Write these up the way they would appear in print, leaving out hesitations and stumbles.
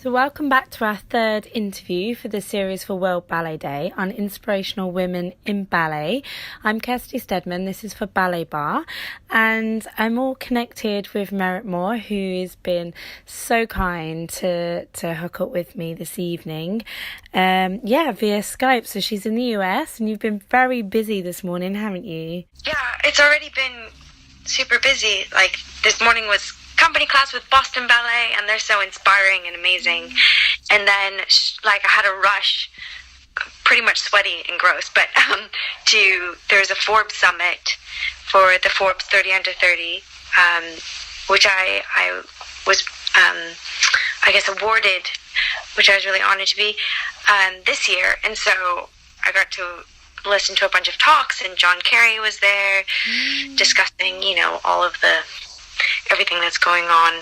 So welcome back to our third interview for the series for World Ballet Day on inspirational women in ballet. I'm Kirsty Stedman, this is for Ballet Bar, and I'm all connected with Merritt Moore, who has been so kind to hook up with me this evening, via Skype. So she's in the US, and you've been very busy this morning, haven't you? Yeah, it's already been super busy. Like, this morning was company class with Boston Ballet, and they're so inspiring and amazing. And then, I had a rush, pretty much sweaty and gross, but there's a Forbes summit for the Forbes 30 under 30, which I was, awarded, which I was really honored to be, this year. And so I got to listen to a bunch of talks, and John Kerry was there discussing, all of everything that's going on.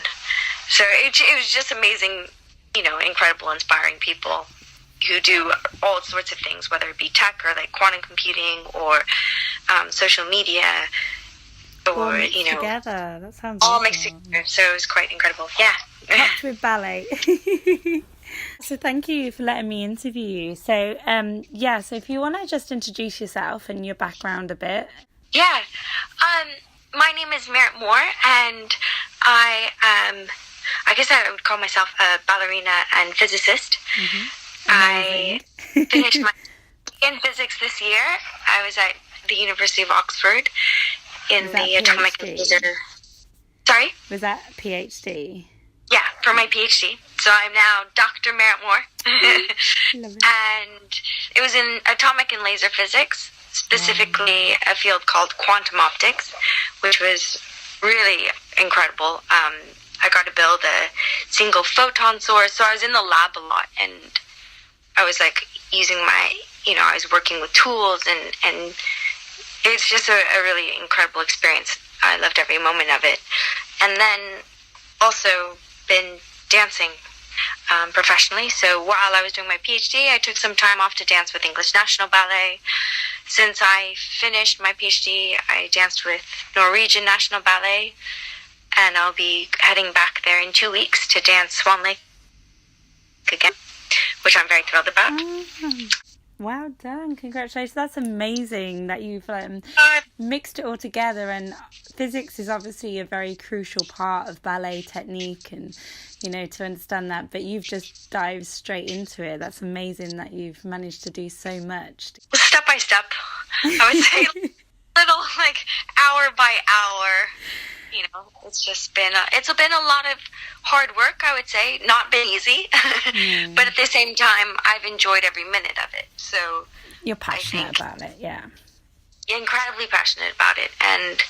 So it was just amazing, incredible, inspiring people who do all sorts of things, whether it be tech or like quantum computing or social media or, together. That sounds all awesome. mixed together. So it was quite incredible. Yeah. Packed with ballet. So thank you for letting me interview you. So, so if you want to just introduce yourself and your background a bit. Yeah. My name is Merritt Moore, and I guess I would call myself a ballerina and physicist. Mm-hmm. I finished my in physics this year. I was at the University of Oxford in the atomic and laser. Sorry? Was that a PhD? Yeah, for my PhD. So I'm now Dr. Merritt Moore. Love it. And it was in atomic and laser physics, specifically a field called quantum optics, which was really incredible. I got to build a single photon source, so I was in the lab a lot, and I was using I was working with tools, and it's just a really incredible experience. I loved every moment of it. And then also been dancing professionally. So while I was doing my PhD, I took some time off to dance with English National Ballet. Since I finished my PhD, I danced with Norwegian National Ballet, and I'll be heading back there in 2 weeks to dance Swan Lake again, which I'm very thrilled about. Well done. Congratulations. That's amazing that you've mixed it all together, and physics is obviously a very crucial part of ballet technique, and to understand that, but you've just dived straight into it. That's amazing that you've managed to do so much. Step by step, I would say, little hour by hour. It's been a lot of hard work, I would say. Not been easy, but at the same time, I've enjoyed every minute of it. So you're passionate about it, yeah. Incredibly passionate about it, and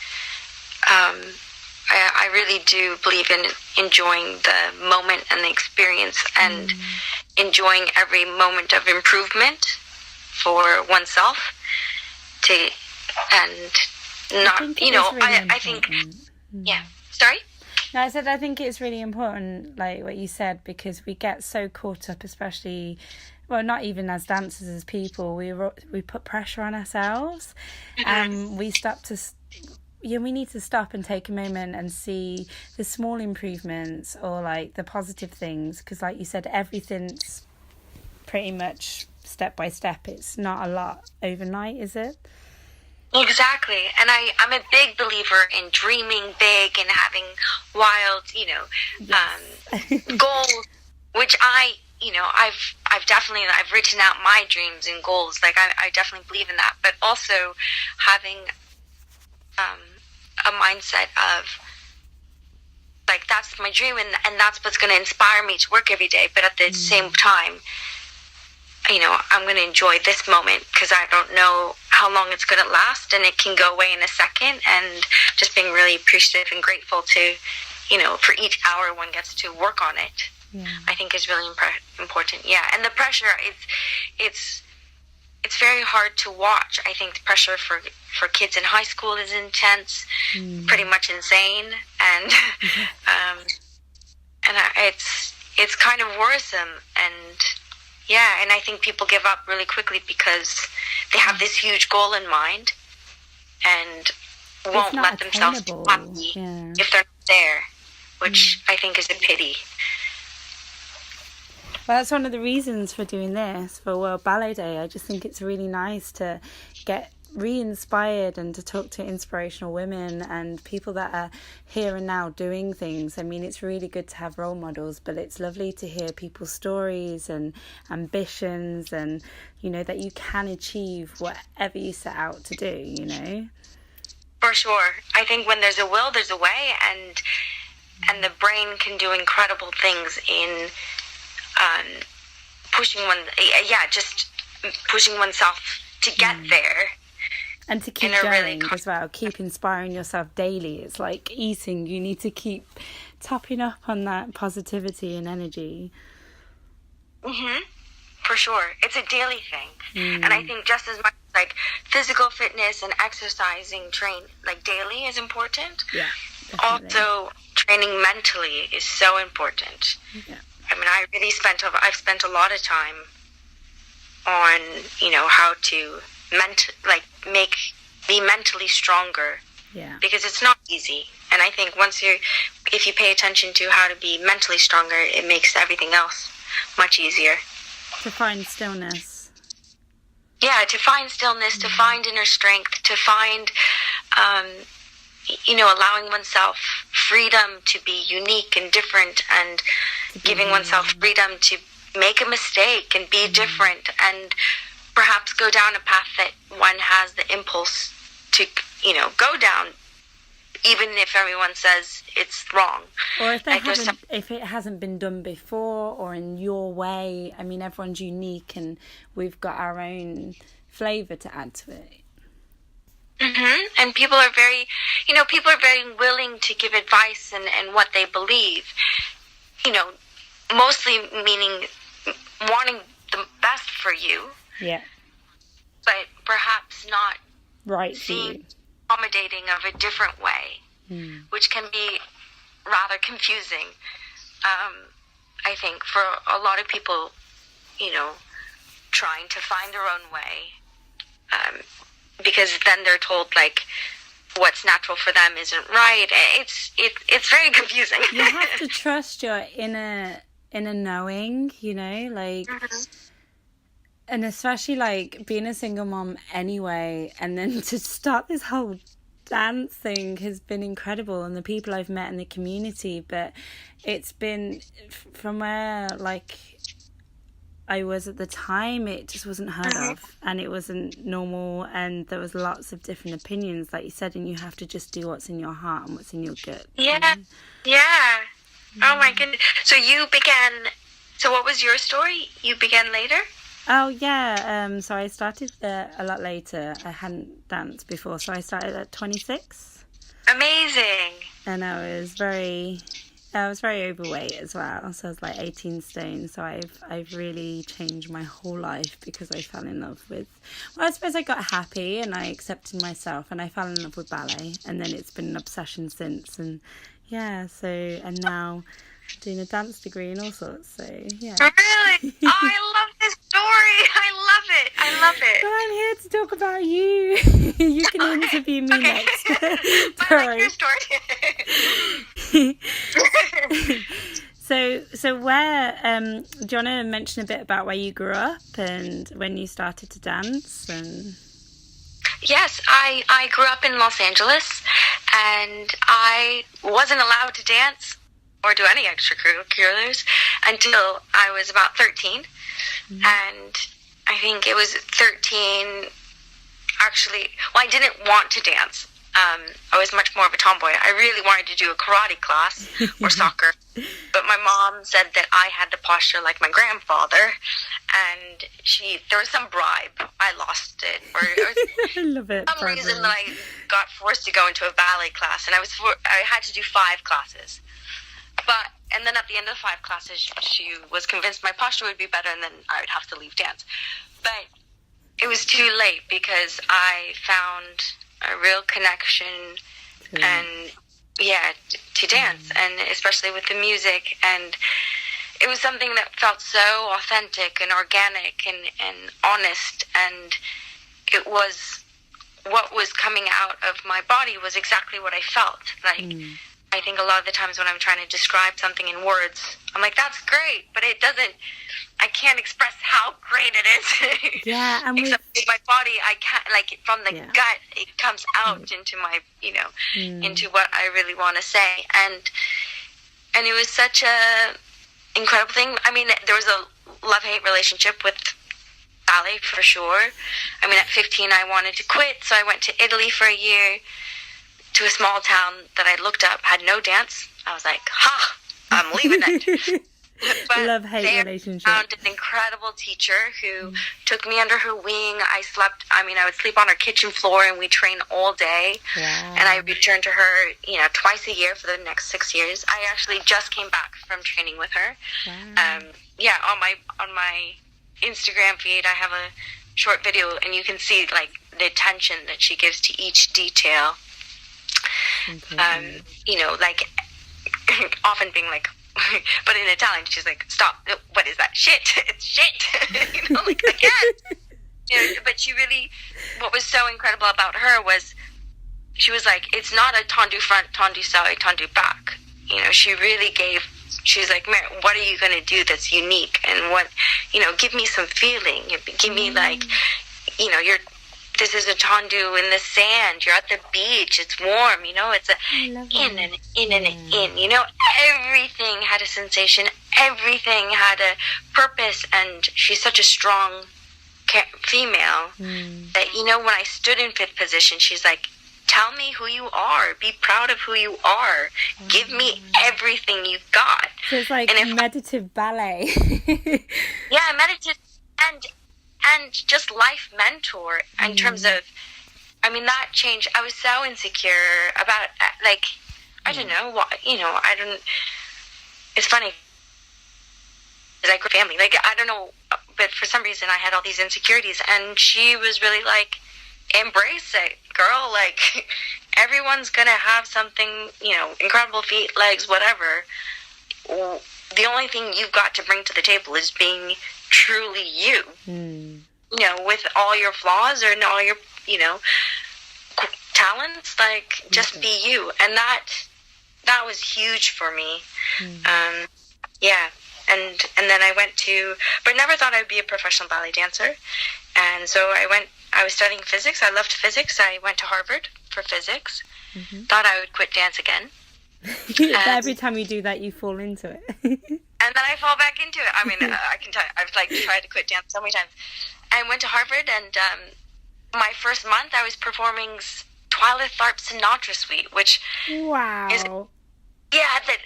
I really do believe in enjoying the moment and the experience, and enjoying every moment of improvement for oneself. I think. Yeah. Sorry? No, I said I think it's really important, like what you said, because we get so caught up, especially, well, not even as dancers, as people, we put pressure on ourselves, and we need to stop and take a moment and see the small improvements or the positive things, because like you said, everything's pretty much step by step. It's not a lot overnight, is it? Exactly. And I'm a big believer in dreaming big and having wild, goals, which I've written out my dreams and goals. I definitely believe in that, but also having a mindset of that's my dream, and that's what's going to inspire me to work every day. But at the same time, I'm going to enjoy this moment, because I don't know how long it's going to last, and it can go away in a second. And just being really appreciative and grateful to, for each hour one gets to work on it, I think is really important. Yeah, and the pressure, it's very hard to watch. I think the pressure for kids in high school is intense, pretty much insane, and it's kind of worrisome, and I think people give up really quickly because they have this huge goal in mind and won't let themselves be happy if they're not there, which I think is a pity. Well, that's one of the reasons for doing this, for World Ballet Day. I just think it's really nice to get re-inspired and to talk to inspirational women and people that are here and now doing things. I mean, it's really good to have role models, but it's lovely to hear people's stories and ambitions, and, you know, that you can achieve whatever you set out to do, you know. For sure. I think when there's a will, there's a way, and the brain can do incredible things in just pushing oneself to get there. And to keep going as well, keep inspiring yourself daily. It's like eating, you need to keep topping up on that positivity and energy. For sure. It's a daily thing. And I think just as much like physical fitness and exercising daily is important. Yeah, definitely. Also, training mentally is so important. Yeah. I mean, I've spent a lot of time on, you know, how to be mentally stronger. Yeah. Because it's not easy. And I think if you pay attention to how to be mentally stronger, it makes everything else much easier. To find stillness. Yeah, to find stillness, to find inner strength, to find, allowing oneself freedom to be unique and different, and giving oneself freedom to make a mistake and be different, and perhaps go down a path that one has the impulse to, you know, go down, even if everyone says it's wrong. Or if it hasn't been done before or in your way. I mean, everyone's unique and we've got our own flavour to add to it. And people are very willing to give advice and what they believe, you know, mostly meaning wanting the best for you. Yeah. But perhaps not seeing accommodating of a different way, which can be rather confusing. I think for a lot of people, you know, trying to find their own way, because then they're told like what's natural for them isn't right. It's very confusing. You have to trust your inner knowing, you know, like. And especially like being a single mom anyway, and then to start this whole dance thing has been incredible, and the people I've met in the community. But it's been from where like I was at the time, it just wasn't heard of, and it wasn't normal, and there was lots of different opinions, like you said, and you have to just do what's in your heart and what's in your gut. Yeah. Oh my goodness. So what was your story? You began later? Oh, yeah. So I started a lot later. I hadn't danced before, so I started at 26. Amazing. And I was very overweight as well. So I was like 18 stone. So I've really changed my whole life because I fell in love with... Well, I suppose I got happy and I accepted myself and I fell in love with ballet. And then it's been an obsession since. And yeah, so... And now... doing a dance degree and all sorts, so yeah. Really? Oh, I love this story. I love it. Well, I'm here to talk about you. You can interview me next. I like your story. So where, do you want to mention a bit about where you grew up and when you started to dance? And Yes, I grew up in Los Angeles, and I wasn't allowed to dance or do any extracurriculars until I was about 13. And I think it was 13, actually, well, I didn't want to dance. I was much more of a tomboy. I really wanted to do a karate class or soccer, but my mom said that I had to posture like my grandfather, and there was some bribe. I lost it, or I love it. For some reason that I got forced to go into a ballet class, and I had to do 5 classes. And then at the end of the 5 classes, she was convinced my posture would be better, and then I would have to leave dance. But it was too late because I found a real connection to dance, and especially with the music. And it was something that felt so authentic and organic and honest, and it was what was coming out of my body was exactly what I felt like. I think a lot of the times when I'm trying to describe something in words, I'm like, that's great, but it doesn't, I can't express how great it is. Yeah, and except with my body, I can't, like, from the gut, it comes out into my, into what I really want to say. And it was such a incredible thing. I mean, there was a love-hate relationship with ballet for sure. I mean, at 15, I wanted to quit, so I went to Italy for a year, to a small town that I looked up, had no dance. I was like, I'm leaving it. But love-hate relationship. I found an incredible teacher who took me under her wing. I would sleep on her kitchen floor, and we train all day. Wow. And I returned to her, twice a year for the next 6 years. I actually just came back from training with her. Wow. On my Instagram feed, I have a short video, and you can see, like, the attention that she gives to each detail. Like, often being like, but in Italian, she's like, stop, what is that? Shit, it's shit. Like, again. But she really, what was so incredible about her was, she was like, it's not a tendu front, tendu side, tendu back. She really she's like, Merritt, what are you going to do that's unique? And what, give me some feeling. Give me, like, this is a tendu in the sand. You're at the beach. It's warm. It's in and in and in. Everything had a sensation. Everything had a purpose. And she's such a strong female that, when I stood in fifth position, she's like, tell me who you are. Be proud of who you are. Give me everything you've got. So it's like meditative ballet. Yeah, meditative and just life mentor in terms of, I mean, that changed. I was so insecure about, like, I don't know what, it's funny. Like, family, like, I don't know, but for some reason I had all these insecurities, and she was really like, embrace it, girl. Like, everyone's gonna have something, incredible feet, legs, whatever. The only thing you've got to bring to the table is being truly you. With all your flaws or all your, talents, like, just be you. And that was huge for me. And then I went to, but never thought I'd be a professional ballet dancer. And so I was studying physics. I loved physics. I went to Harvard for physics. Thought I would quit dance again. Every time you do that, you fall into it. And then I fall back into it. I mean, I can tell you, I've, like, tried to quit dance so many times. I went to Harvard, and my first month, I was performing Twyla Tharp's Sinatra Suite, which is, that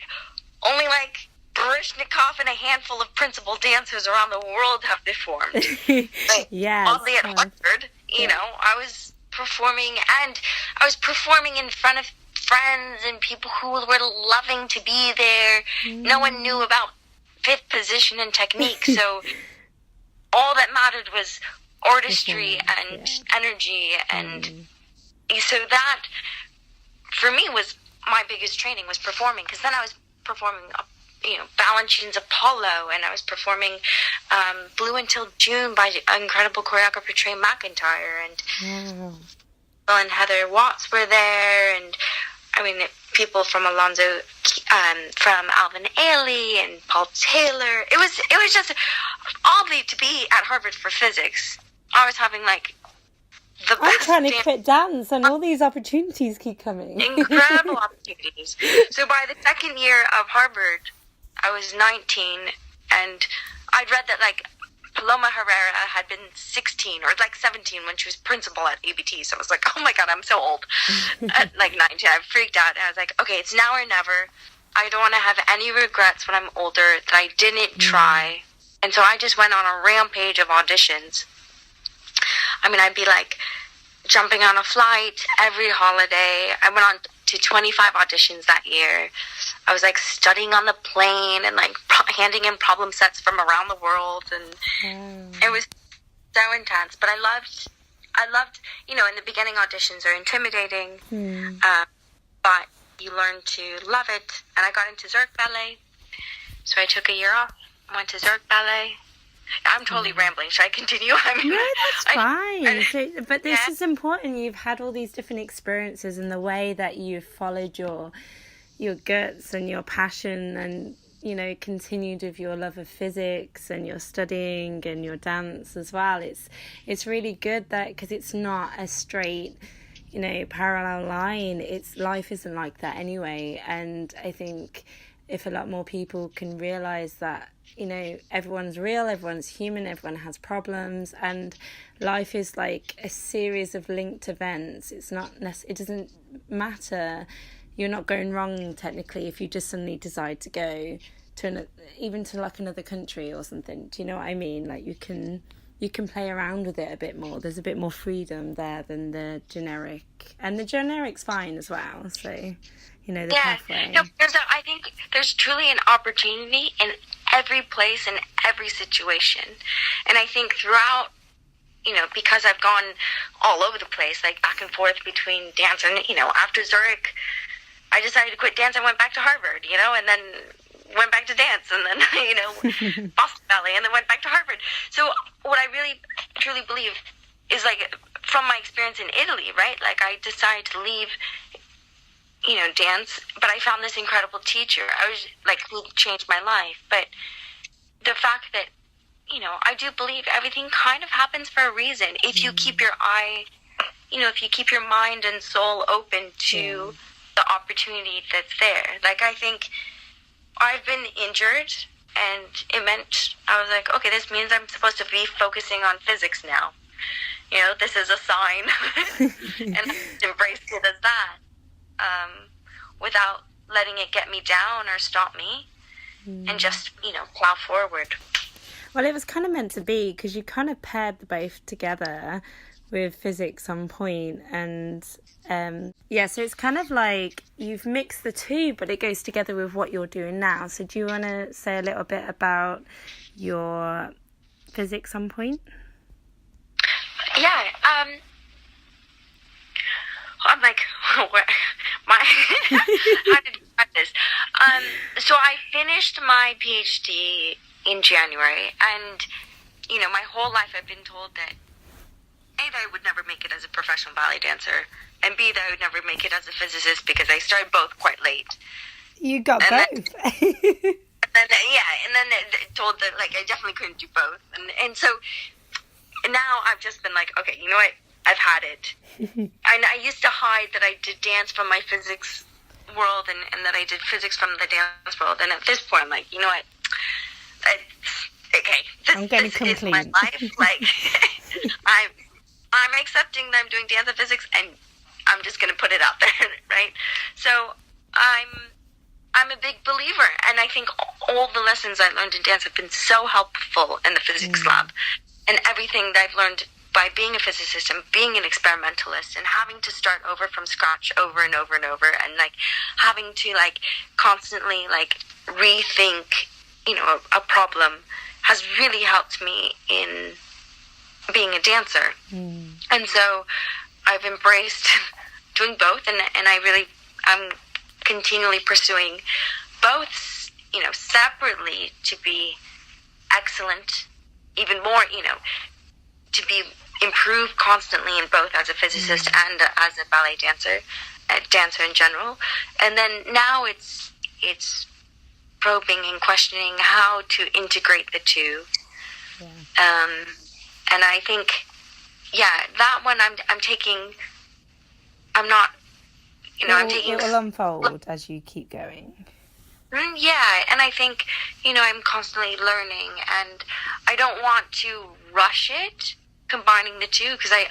only, like, Baryshnikov and a handful of principal dancers around the world have performed. Like, oddly at Harvard, I was performing, and I was performing in front of friends and people who were loving to be there. No one knew about fifth position and technique, so all that mattered was artistry and energy, and so that, for me, was my biggest training, was performing, because then I was performing Balanchine's Apollo, and I was performing Blue Until June by incredible choreographer Trey McIntyre, and Heather Watts were there, and I mean, people from Alonzo, from Alvin Ailey and Paul Taylor. It was just, oddly, to be at Harvard for physics, I was having, like, the best. I'm trying to quit dance, and all these opportunities keep coming. Incredible opportunities. So by the second year of Harvard, I was 19, and I'd read that, like, Paloma Herrera had been 16 or, like, 17 when she was principal at ABT. So I was like, oh my God, I'm so old. At, like, 19, I freaked out. And I was like, okay, it's now or never. I don't want to have any regrets when I'm older that I didn't try. And so I just went on a rampage of auditions. I mean, I'd be, like, jumping on a flight every holiday. I went on to 25 auditions that year. I was, like, studying on the plane and, like, handing in problem sets from around the world, and it was so intense. But I loved, in the beginning, auditions are intimidating, but you learn to love it. And I got into Zurich Ballet, so I took a year off, went to Zurich Ballet. I'm totally rambling. Should I continue? I mean, no, that's fine. But this is important. You've had all these different experiences, and the way that you've followed your your guts and your passion, and continued with your love of physics and your studying and your dance as well. It's really good that, because it's not a straight parallel line. Life isn't like that anyway, and I think if a lot more people can realize that everyone's real, everyone's human, everyone has problems, and life is like a series of linked events. It doesn't matter. You're not going wrong technically if you just suddenly decide to go to even to like another country or something. Do you know what I mean? Like you can play around with it a bit more. There's a bit more freedom there than the generic, and the generic's fine as well. So the pathway. No, I think there's truly an opportunity in every place, in every situation. And I think throughout, because I've gone all over the place, like back and forth between dance and, after Zurich, I decided to quit dance and went back to Harvard, and then went back to dance, and then, Boston Ballet, and then went back to Harvard. So what I really, truly believe is, like, from my experience in Italy, right? Like, I decided to leave dance, but I found this incredible teacher. I was like, who changed my life. But the fact that, I do believe everything kind of happens for a reason. If you keep your eye, if you keep your mind and soul open to the opportunity that's there. Like, I think I've been injured, and it meant, I was like, okay, this means I'm supposed to be focusing on physics now. This is a sign. And I embraced it as that. Without letting it get me down or stop me, and just, plow forward. Well, it was kind of meant to be, because you kind of paired the both together with physics on point, and so it's kind of like you've mixed the two, but it goes together with what you're doing now. So do you want to say a little bit about your physics on point? Yeah, I'm like, how did you find this? So I finished my PhD in January, and, my whole life I've been told that A, that I would never make it as a professional ballet dancer, and B, that I would never make it as a physicist, because I started both quite late. You got both. And then told that, like, I definitely couldn't do both. And so now I've just been like, okay, you know what? I've had it. And I used to hide that I did dance from my physics world, and that I did physics from the dance world. And at this point, I'm like, you know what? This is my life. Like, I'm accepting that I'm doing dance and physics, and I'm just going to put it out there, right? So I'm a big believer, and I think all the lessons I learned in dance have been so helpful in the physics lab, and everything that I've learned by being a physicist and being an experimentalist and having to start over from scratch over and over and over, and like having to like constantly like rethink, a problem, has really helped me in being a dancer. And so I've embraced doing both, and I'm continually pursuing both, separately to be excellent, even more, to be improved constantly in both as a physicist and as a ballet dancer, dancer in general. And then now it's probing and questioning how to integrate the two. And I think, that one I'm taking. I'm not, I'm taking. It will unfold as you keep going. Yeah, and I think, I'm constantly learning, and I don't want to rush it, combining the two, because I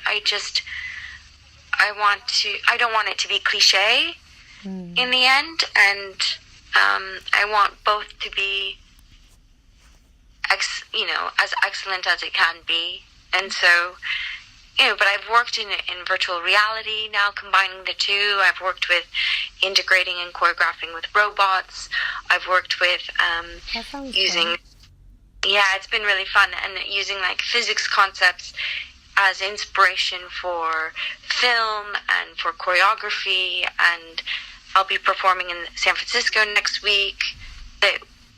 don't want it to be cliche in the end, and I want both to be, as excellent as it can be. And so, but I've worked in virtual reality now, combining the two. I've worked with integrating and choreographing with robots. I've worked with using fun. It's been really fun, and using like physics concepts as inspiration for film and for choreography. And I'll be performing in San Francisco next week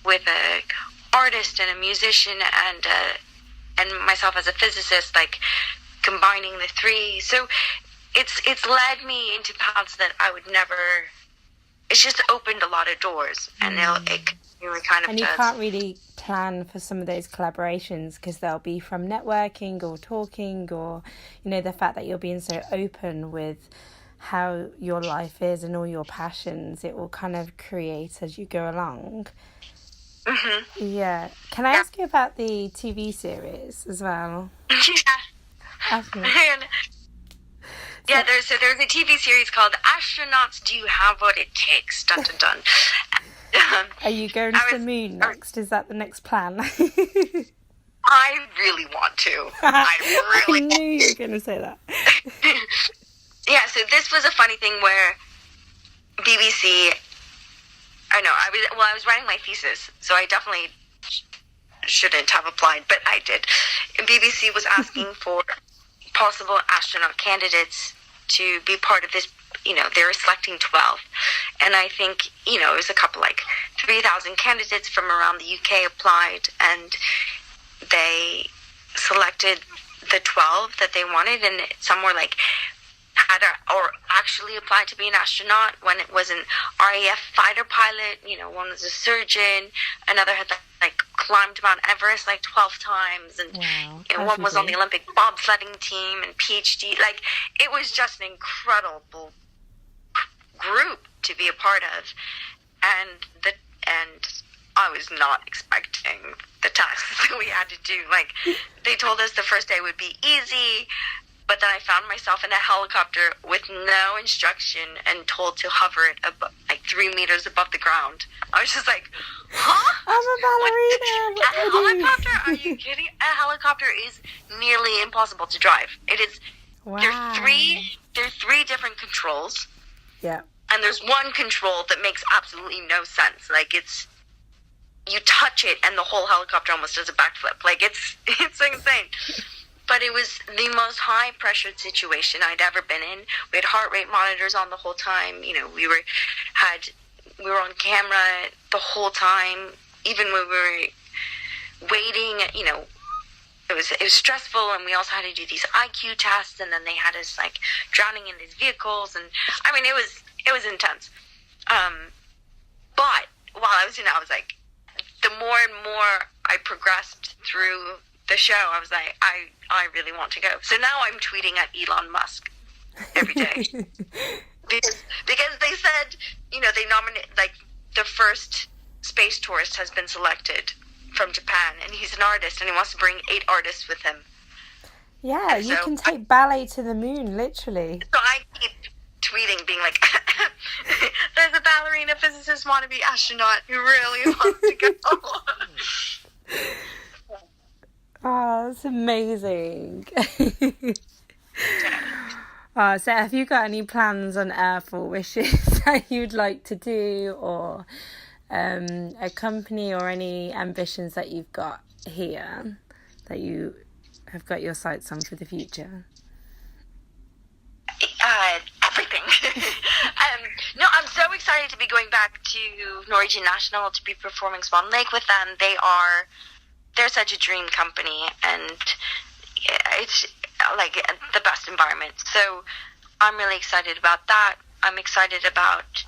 with a artist and a musician and myself as a physicist, like combining the three. So it's led me into paths that I would never it's just opened a lot of doors, and it really kind of and you can't really plan for some of those collaborations because they'll be from networking or talking, or the fact that you're being so open with how your life is and all your passions. It will kind of create as you go along. Yeah. Can I ask you about the TV series as well? Yeah, there's a TV series called Astronauts Do You Have What It Takes? Dun, dun, dun. Are you going to the moon next? Is that the next plan? I really want to. I knew you were going to say that. Yeah, so this was a funny thing where BBC... I was writing my thesis, so I definitely shouldn't have applied, but I did. BBC was asking for possible astronaut candidates to be part of this. They were selecting 12, and I think it was a couple, like 3,000 candidates from around the UK applied, and they selected the 12 that they wanted, and some were like or actually applied to be an astronaut. When it was an RAF fighter pilot, one was a surgeon, another had like climbed Mount Everest like 12 times, and one was on the Olympic bobsledding team and PhD. Like, it was just an incredible group to be a part of, and I was not expecting the tasks that we had to do. Like, they told us the first day would be easy, but then I found myself in a helicopter with no instruction and told to hover it like 3 meters above the ground. I was just like, huh? I'm a ballerina. A helicopter? Are you kidding? A helicopter is nearly impossible to drive. It is. Wow. There's three different controls. Yeah. And there's one control that makes absolutely no sense. Like, you touch it and the whole helicopter almost does a backflip. Like, it's insane. But it was the most high-pressured situation I'd ever been in. We had heart rate monitors on the whole time. We were on camera the whole time. Even when we were waiting, it was stressful. And we also had to do these IQ tests. And then they had us like drowning in these vehicles. And I mean, it was intense. But while I was in it, I was like, the more and more I progressed through the show, I was like, I really want to go. So now I'm tweeting at Elon Musk every day. because they said, they nominated, like, the first space tourist has been selected from Japan, and he's an artist, and he wants to bring 8 artists with him. Yeah, and you can take ballet to the moon, literally. So I keep tweeting, being like, there's a ballerina physicist wannabe astronaut who really wants to go. Oh, that's amazing. So have you got any plans on Earth or wishes that you'd like to do, or a company or any ambitions that you've got here that you have got your sights on for the future? Everything. No, I'm so excited to be going back to Norwegian National to be performing Swan Lake with them. They're such a dream company, and it's like the best environment. So I'm really excited about that. I'm excited about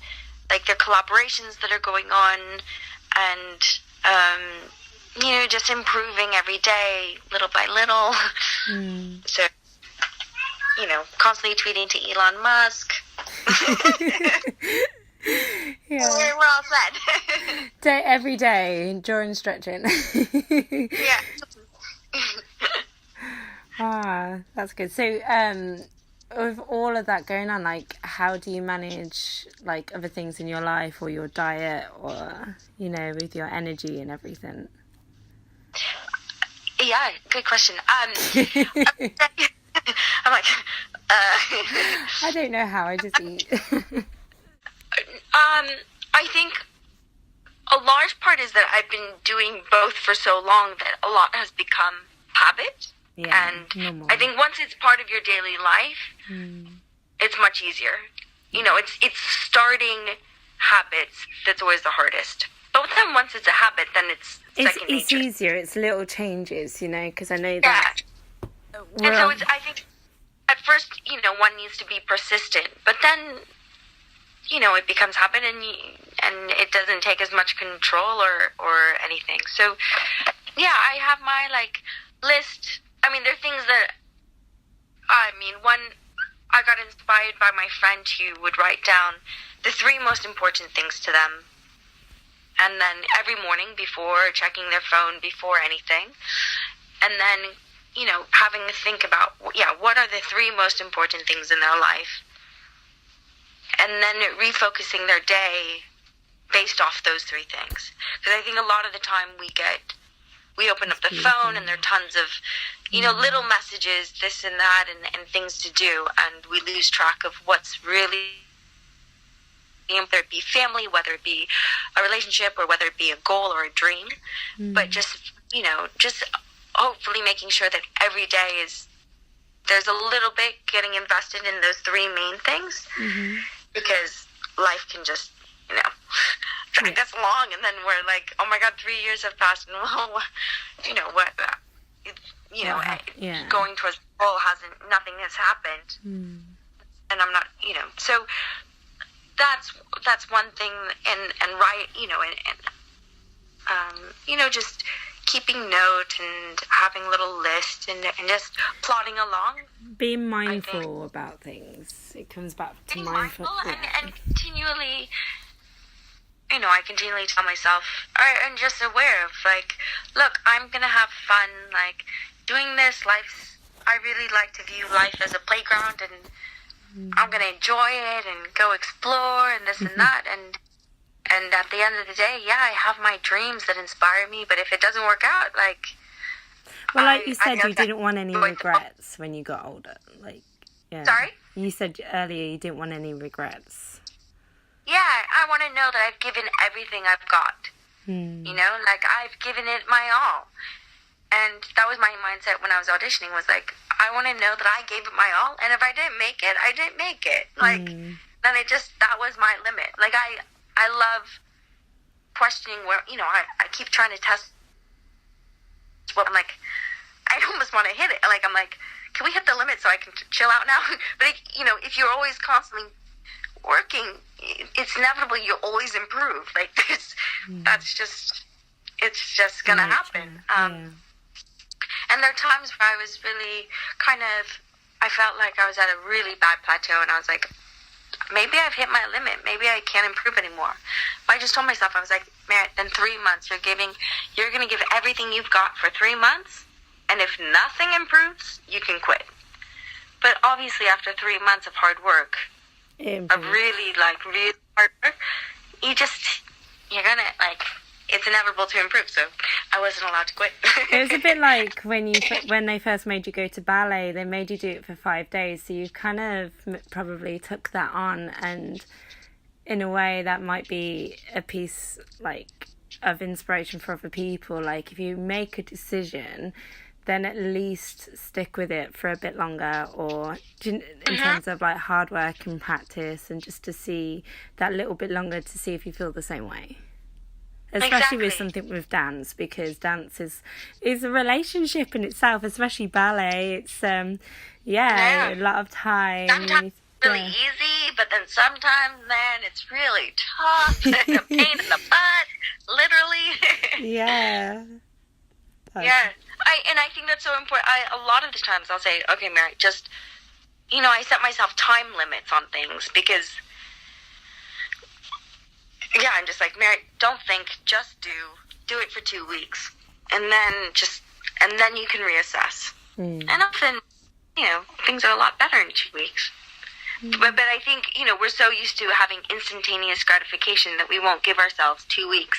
like their collaborations that are going on, and just improving every day, little by little. So constantly tweeting to Elon Musk. Yeah. We're all set. Every day, during stretching. Yeah. That's good. So, with all of that going on, like, how do you manage, like, other things in your life or your diet or, with your energy and everything? Yeah, good question. I'm like, I don't know how, I just eat. I think a large part is that I've been doing both for so long that a lot has become habit. Yeah, and I think once it's part of your daily life, it's much easier. It's starting habits that's always the hardest. But then once it's a habit, then it's second nature. It's easier. It's little changes, because I know that. Yeah. And so I think at first, one needs to be persistent, but then it becomes habit, and it doesn't take as much control or anything. So, yeah, I have my, like, list. I mean, there are things that, one, I got inspired by my friend who would write down the 3 most important things to them. And then every morning before checking their phone, before anything. And then, having to think about, what are the 3 most important things in their life? And then refocusing their day based off those 3 things. Because I think a lot of the time we open up the phone and there are tons of, little messages, this and that, and things to do. And we lose track of what's really, whether it be family, whether it be a relationship, or whether it be a goal or a dream. But just hopefully making sure that every day there's a little bit getting invested in those 3 main things. Because life can just, drag us along, and then we're like, oh my God, 3 years have passed, and going towards the goal nothing has happened. And I'm not, so that's one thing, and right, just keeping note and having little lists and just plodding along. Being mindful about things. It comes back to being mindful. And continually, I continually tell myself, and just aware of, like, look, I'm going to have fun, like, doing this. I really like to view life as a playground, and I'm going to enjoy it and go explore and this and that. And at the end of the day, I have my dreams that inspire me, but if it doesn't work out, like... Well, like you said, you didn't want any regrets when you got older. Like, yeah. Sorry? You said earlier you didn't want any regrets. Yeah, I want to know that I've given everything I've got. Like, I've given it my all. And that was my mindset when I was auditioning, was like, I want to know that I gave it my all, and if I didn't make it, I didn't make it. Like, then that was my limit. Like, I love questioning where, I keep trying to test what I'm like, I almost want to hit it. Like, I'm like, can we hit the limit so I can chill out now? But, if you're always constantly working, it's inevitable you'll always improve. Like, it's just going to happen. And there are times where I was really I felt like I was at a really bad plateau, and I was like, maybe I've hit my limit. Maybe I can't improve anymore. But I just told myself, I was like, Merritt, in 3 months, you're going to give everything you've got for 3 months. And if nothing improves, you can quit. But obviously, after 3 months of hard work, of really hard work, you're going to, it's inevitable to improve. So I wasn't allowed to quit. It was a bit like when they first made you go to ballet, they made you do it for 5 days. So you kind of probably took that on, and in a way that might be a piece of inspiration for other people. Like, if you make a decision, then at least stick with it for a bit longer, or in terms of hard work and practice, and just to see that little bit longer to see if you feel the same way. Especially with something with dance, because dance is a relationship in itself, especially ballet. It's a lot of time. Sometimes it's really easy, but then sometimes it's really tough. A pain in the butt, literally. Yeah. I think that's so important. A lot of the times I'll say, okay, Merritt, just, I set myself time limits on things, because I'm just like, Merritt, don't think, just do it for 2 weeks, and then you can reassess. And often, things are a lot better in 2 weeks. But I think, we're so used to having instantaneous gratification that we won't give ourselves 2 weeks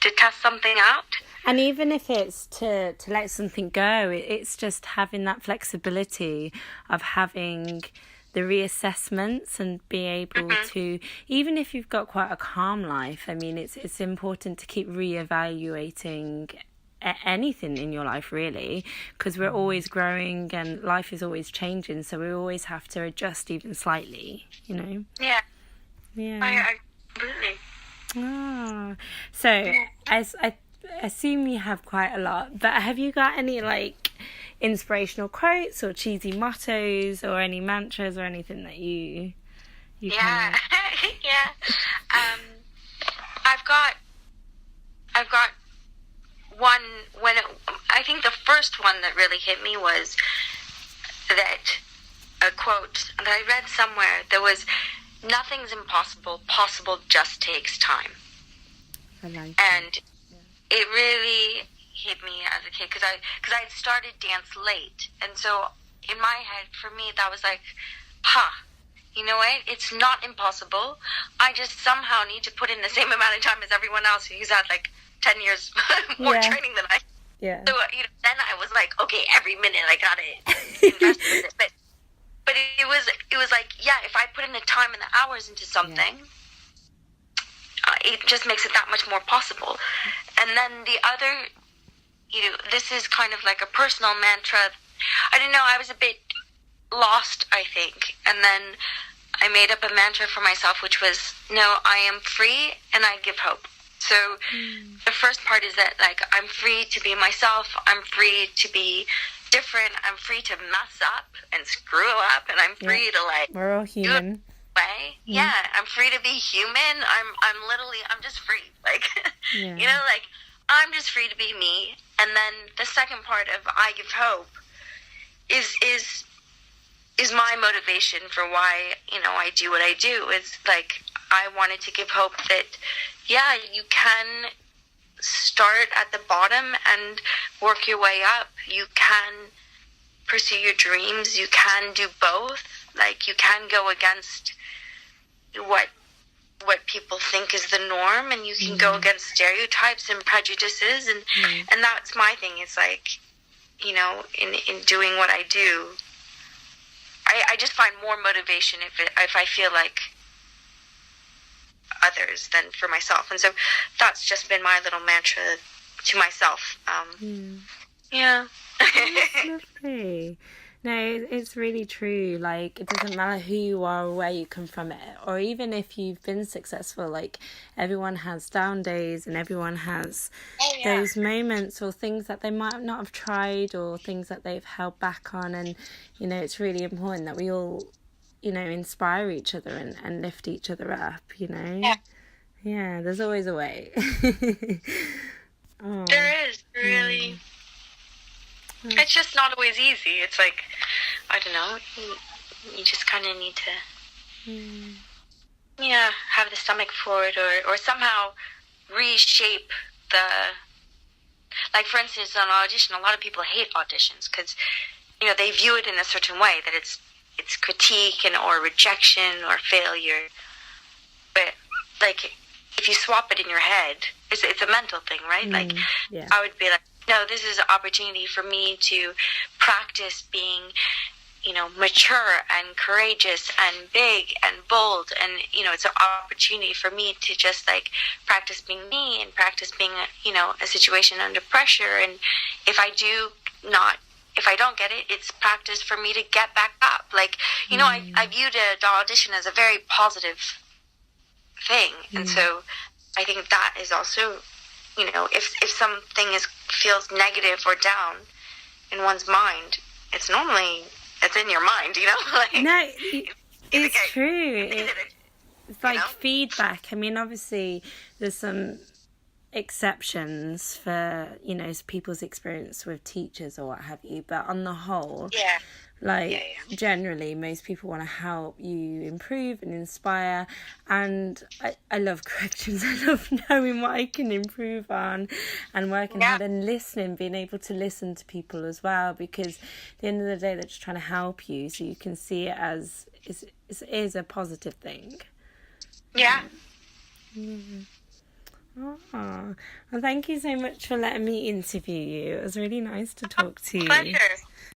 to test something out. And even if it's to let something go, it's just having that flexibility of having the reassessments and be able to, even if you've got quite a calm life, I mean, it's important to keep reevaluating anything in your life, really, because we're always growing and life is always changing, so we always have to adjust even slightly, Yeah. I completely. So as I assume you have quite a lot, but have you got any inspirational quotes or cheesy mottos or any mantras or anything that you yeah. Yeah. I've got one. I think the first one that really hit me was that a quote that I read somewhere. There was, "Nothing's impossible. Possible just takes time." I like and it really hit me as a kid because I had started dance late, and so in my head, for me, that was like, you know what? It's not impossible. I just somehow need to put in the same amount of time as everyone else who's had like 10 years more training than I. Yeah. So then I was like, okay, every minute I gotta invest in it. But it was like, yeah, if I put in the time and the hours into something, it just makes it that much more possible. And then the other, this is kind of like a personal mantra. I don't know, I was a bit lost, I think. And then I made up a mantra for myself, which was, no, I am free and I give hope. So the first part is that, like, I'm free to be myself. I'm free to be different. I'm free to mess up and screw up. And I'm free to, like, we're all human. Way. Yeah, I'm free to be human. I'm just free. Like, like, I'm just free to be me. And then the second part of I give hope is my motivation for why, I do what I do. Is like, I wanted to give hope that, yeah, you can start at the bottom and work your way up. You can pursue your dreams. You can do both. Like, you can go against what people think is the norm, and you can go against stereotypes and prejudices, and that's my thing. It's like, in doing what I do, I just find more motivation if I feel like others than for myself. And so that's just been my little mantra to myself. Yeah. That's lovely. No, it's really true. Like, it doesn't matter who you are or where you come from, or even if you've been successful. Like, everyone has down days, and everyone has those moments or things that they might not have tried, or things that they've held back on. And it's really important that we all inspire each other and lift each other up. Yeah, there's always a way. There is, really. It's just not always easy. It's like, I don't know, you just kind of need to, have the stomach for it, or somehow reshape like, for instance, on audition, a lot of people hate auditions because, they view it in a certain way, that it's critique or rejection or failure. But, like, if you swap it in your head, it's a mental thing, right? Like, I would be like, no, this is an opportunity for me to practice being, mature and courageous and big and bold. And, it's an opportunity for me to just, like, practice being me and practice being, a situation under pressure. And if I don't get it, it's practice for me to get back up. Like, I viewed the audition as a very positive thing. And so I think that is also, if something feels negative or down in one's mind, it's in your mind, like, no, it's true. It's like feedback. I mean, obviously there's some exceptions for people's experience with teachers or what have you, but on the whole, generally most people want to help you improve and inspire. And I love corrections. I love knowing what I can improve on and working hard and listening, being able to listen to people as well, because at the end of the day they're just trying to help you, so you can see it as is a positive thing. Oh, well, thank you so much for letting me interview you. It was really nice to talk to you. Pleasure.